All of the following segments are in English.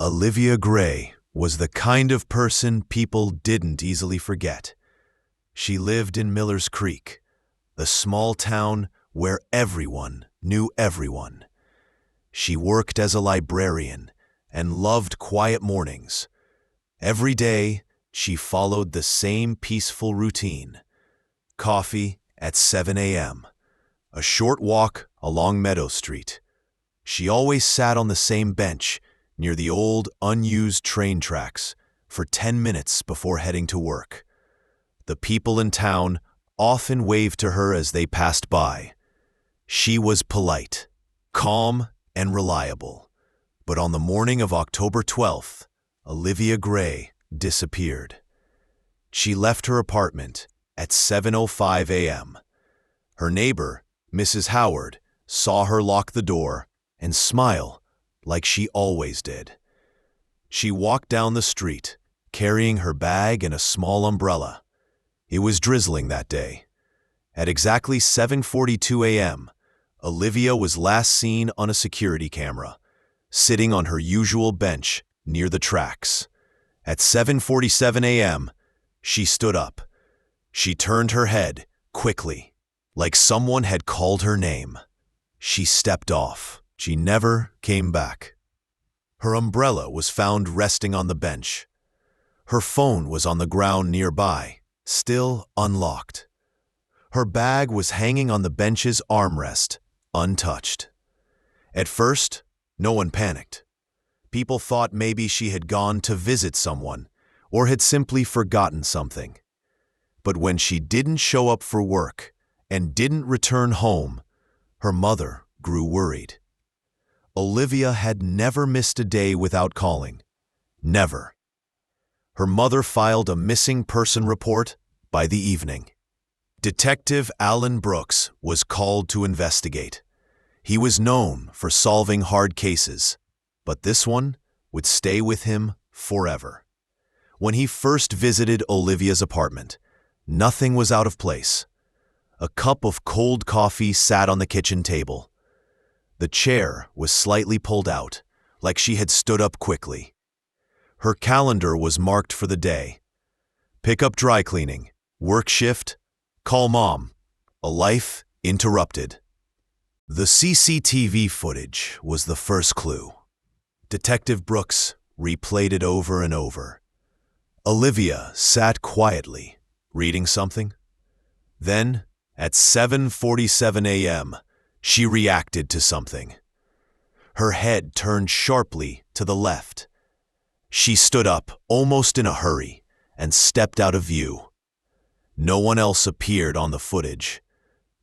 Olivia Gray was the kind of person people didn't easily forget. She lived in Miller's Creek, a small town where everyone knew everyone. She worked as a librarian and loved quiet mornings. Every day, she followed the same peaceful routine. Coffee at 7 a.m., a short walk along Meadow Street. She always sat on the same bench near the old, unused train tracks for 10 minutes before heading to work. The people in town often waved to her as they passed by. She was polite, calm, and reliable. But on the morning of October 12th, Olivia Gray disappeared. She left her apartment at 7:05 a.m. Her neighbor, Mrs. Howard, saw her lock the door and smile like she always did. She walked down the street, carrying her bag and a small umbrella. It was drizzling that day. At exactly 7:42 a.m., Olivia was last seen on a security camera, sitting on her usual bench near the tracks. At 7:47 a.m., she stood up. She turned her head quickly, like someone had called her name. She stepped off. She never came back. Her umbrella was found resting on the bench. Her phone was on the ground nearby, still unlocked. Her bag was hanging on the bench's armrest, untouched. At first, no one panicked. People thought maybe she had gone to visit someone or had simply forgotten something. But when she didn't show up for work and didn't return home, her mother grew worried. Olivia had never missed a day without calling. Never. Her mother filed a missing person report by the evening. Detective Alan Brooks was called to investigate. He was known for solving hard cases, but this one would stay with him forever. When he first visited Olivia's apartment, nothing was out of place. A cup of cold coffee sat on the kitchen table. The chair was slightly pulled out, like she had stood up quickly. Her calendar was marked for the day. Pick up dry cleaning, work shift, call mom, a life interrupted. The CCTV footage was the first clue. Detective Brooks replayed it over and over. Olivia sat quietly, reading something. Then, at 7:47 a.m., she reacted to something. Her head turned sharply to the left. She stood up, almost in a hurry, and stepped out of view. No one else appeared on the footage.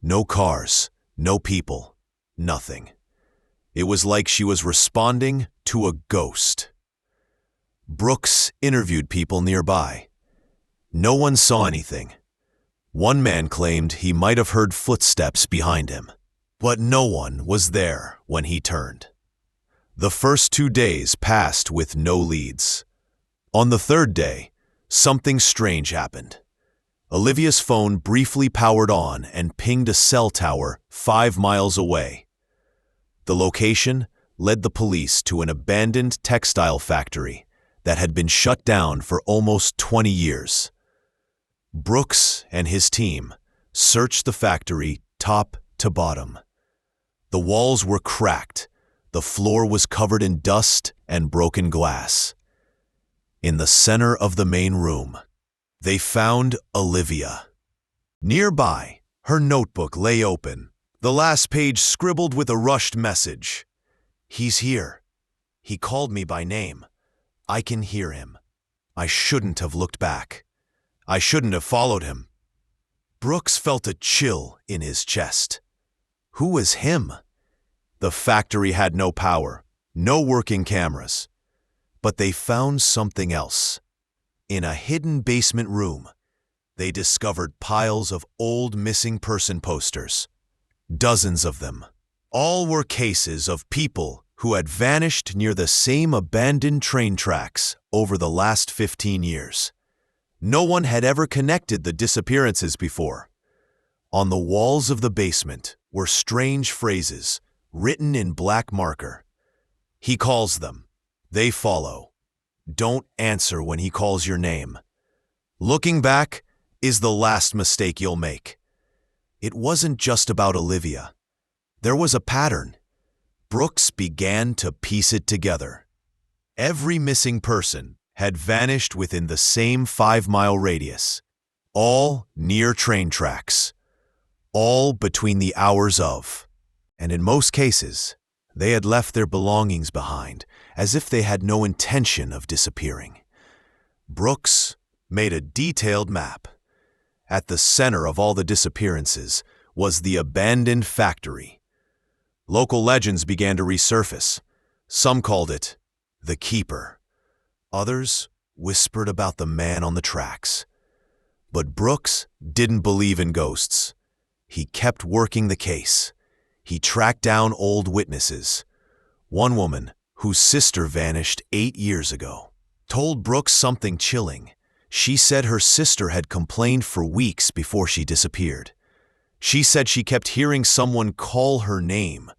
No cars, no people, nothing. It was like she was responding to a ghost. Brooks interviewed people nearby. No one saw anything. One man claimed he might have heard footsteps behind him, but no one was there when he turned. The first 2 days passed with no leads. On the third day, something strange happened. Olivia's phone briefly powered on and pinged a cell tower 5 miles away. The location led the police to an abandoned textile factory that had been shut down for almost 20 years. Brooks and his team searched the factory top to bottom. The walls were cracked. The floor was covered in dust and broken glass. In the center of the main room, they found Olivia. Nearby, her notebook lay open, the last page scribbled with a rushed message. "He's here. He called me by name. I can hear him. I shouldn't have looked back. I shouldn't have followed him." Brooks felt a chill in his chest. Who was him? The factory had no power, no working cameras. But they found something else. In a hidden basement room, they discovered piles of old missing person posters. Dozens of them. All were cases of people who had vanished near the same abandoned train tracks over the last 15 years. No one had ever connected the disappearances before. On the walls of the basement were strange phrases written in black marker. He calls them. They follow. Don't answer when he calls your name. Looking back is the last mistake you'll make. It wasn't just about Olivia. There was a pattern. Brooks began to piece it together. Every missing person had vanished within the same 5-mile radius, all near train tracks, all between the hours of, and in most cases, they had left their belongings behind as if they had no intention of disappearing. Brooks made a detailed map. At the center of all the disappearances was the abandoned factory. Local legends began to resurface. Some called it the Keeper. Others whispered about the man on the tracks. But Brooks didn't believe in ghosts. He kept working the case. He tracked down old witnesses. One woman, whose sister vanished 8 years ago, told Brooks something chilling. She said her sister had complained for weeks before she disappeared. She said she kept hearing someone call her name,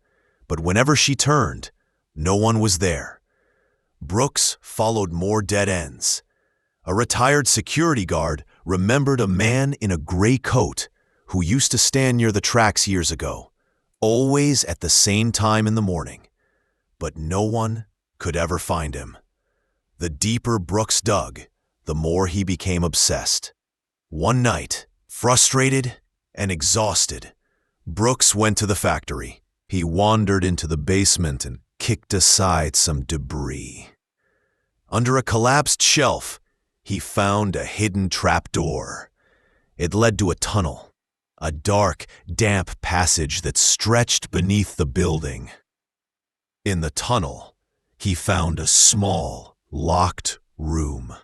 but whenever she turned, no one was there. Brooks followed more dead ends. A retired security guard remembered a man in a gray coat who used to stand near the tracks years ago, always at the same time in the morning. But no one could ever find him. The deeper Brooks dug, the more he became obsessed. One night, frustrated and exhausted, Brooks went to the factory. He wandered into the basement and kicked aside some debris. Under a collapsed shelf, he found a hidden trapdoor. It led to a tunnel, a dark, damp passage that stretched beneath the building. In the tunnel, he found a small, locked room.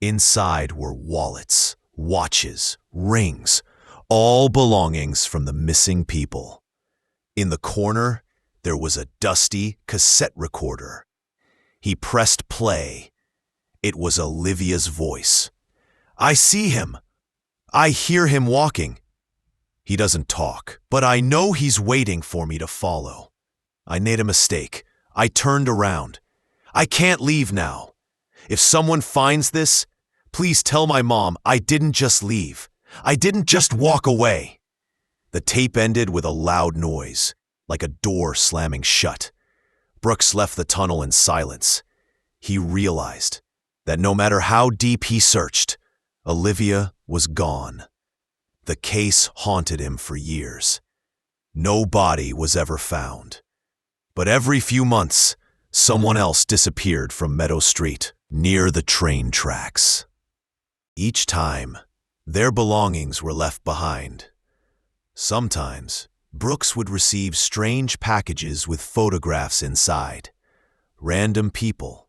Inside were wallets, watches, rings, all belongings from the missing people. In the corner, there was a dusty cassette recorder. He pressed play. It was Olivia's voice. "I see him. I hear him walking. He doesn't talk, but I know he's waiting for me to follow. I made a mistake. I turned around. I can't leave now. If someone finds this, please tell my mom I didn't just leave. I didn't just walk away." The tape ended with a loud noise, like a door slamming shut. Brooks left the tunnel in silence. He realized that no matter how deep he searched, Olivia was gone. The case haunted him for years. No body was ever found. But every few months, someone else disappeared from Meadow Street, near the train tracks. Each time, their belongings were left behind. Sometimes, Brooks would receive strange packages with photographs inside. Random people,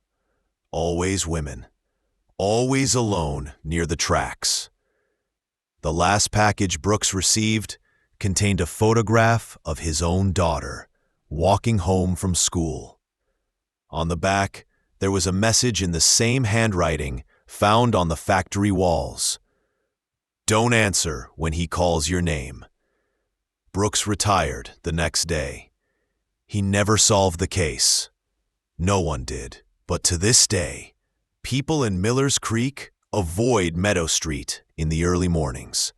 always women, always alone near the tracks. The last package Brooks received contained a photograph of his own daughter, walking home from school. On the back, there was a message in the same handwriting found on the factory walls. "Don't answer when he calls your name." Brooks retired the next day. He never solved the case. No one did. But to this day, people in Millers Creek avoid Meadow Street in the early mornings.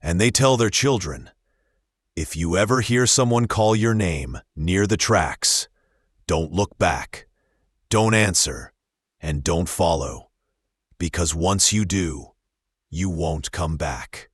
And they tell their children, if you ever hear someone call your name near the tracks, don't look back, don't answer, and don't follow. Because once you do, you won't come back.